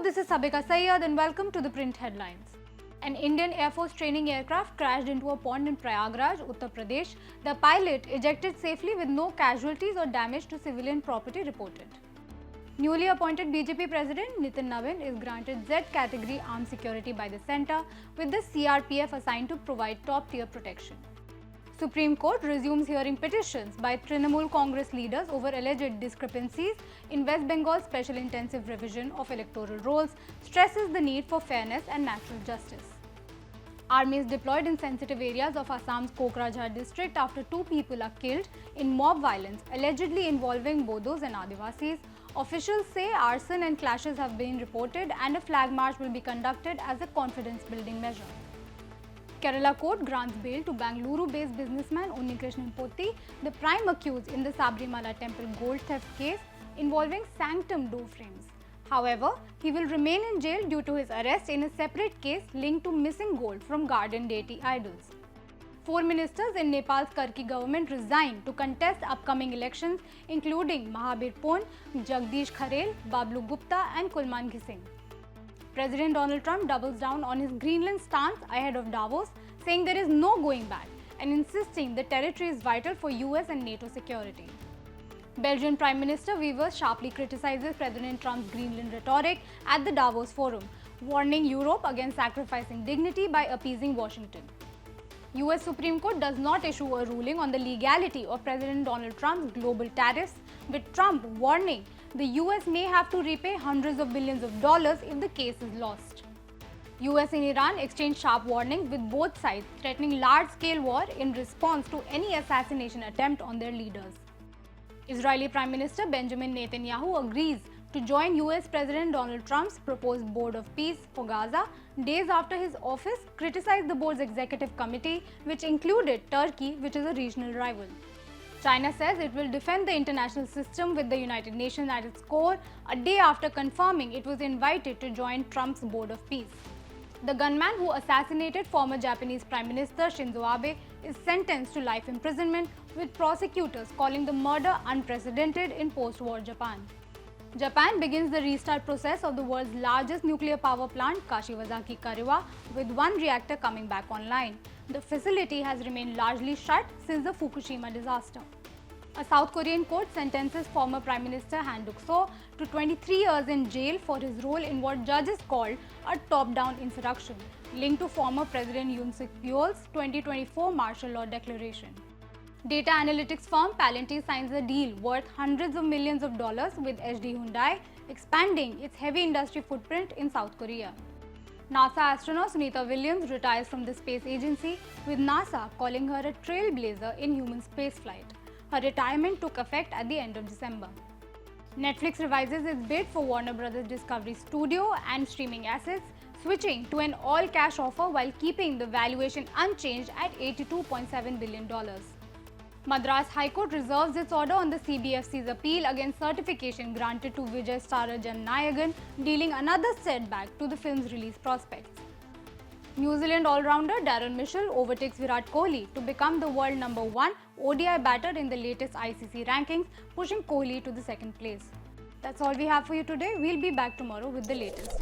this is Sabika Syed and welcome to the print headlines. An Indian Air Force training aircraft crashed into a pond in Prayagraj, Uttar Pradesh. The pilot ejected safely with no casualties or damage to civilian property reported. Newly appointed BJP President Netanyahu is granted Z category armed security by the centre, with the CRPF assigned to provide top-tier protection. Supreme Court resumes hearing petitions by Trinamool Congress leaders over alleged discrepancies in West Bengal's special intensive revision of electoral rolls, stresses the need for fairness and natural justice. Army is deployed in sensitive areas of Assam's Kokrajhar district after 2 people are killed in mob violence allegedly involving Bodos and Adivasis. Officials say arson and clashes have been reported and a flag march will be conducted as a confidence-building measure. Kerala court grants bail to Bangalore-based businessman Unnikrishnan Potti, the prime accused in the Sabrimala temple gold theft case involving sanctum door frames. However, he will remain in jail due to his arrest in a separate case linked to missing gold from garden deity idols. 4 ministers in Nepal's Karki government resigned to contest upcoming elections, including Mahabir Pon, Jagdish Kharel, Bablu Gupta and Kulman Ghising. President Donald Trump doubles down on his Greenland stance ahead of Davos, saying there is no going back and insisting the territory is vital for US and NATO security. Belgian Prime Minister Wever sharply criticizes President Trump's Greenland rhetoric at the Davos Forum, warning Europe against sacrificing dignity by appeasing Washington. US Supreme Court does not issue a ruling on the legality of President Donald Trump's global tariffs, with Trump warning the US may have to repay hundreds of billions of dollars if the case is lost. US and Iran exchanged sharp warnings, with both sides threatening large-scale war in response to any assassination attempt on their leaders. Israeli Prime Minister Benjamin Netanyahu agrees to join US President Donald Trump's proposed Board of Peace for Gaza days after his office criticized the board's executive committee, which included Turkey, which is a regional rival. China says it will defend the international system with the United Nations at its core, a day after confirming it was invited to join Trump's Board of Peace. The gunman who assassinated former Japanese Prime Minister Shinzo Abe is sentenced to life imprisonment, with prosecutors calling the murder unprecedented in post-war Japan. Japan begins the restart process of the world's largest nuclear power plant, Kashiwazaki Kariwa, with 1 reactor coming back online. The facility has remained largely shut since the Fukushima disaster. A South Korean court sentences former Prime Minister Han Duck-seo to 23 years in jail for his role in what judges called a top-down insurrection, linked to former President Yoon Suk-yeol's 2024 martial law declaration. Data analytics firm Palantir signs a deal worth hundreds of millions of dollars with HD Hyundai, expanding its heavy industry footprint in South Korea. NASA astronaut Sunita Williams retires from the space agency, with NASA calling her a trailblazer in human spaceflight. Her retirement took effect at the end of December. Netflix revises its bid for Warner Bros. Discovery Studio and streaming assets, switching to an all-cash offer while keeping the valuation unchanged at $82.7 billion. Madras High Court reserves its order on the CBFC's appeal against certification granted to Vijay starrer Jannayagan, dealing another setback to the film's release prospects. New Zealand all-rounder Daryl Mitchell overtakes Virat Kohli to become the world No.1 ODI batter in the latest ICC rankings, pushing Kohli to the 2nd place. That's all we have for you today. We'll be back tomorrow with the latest.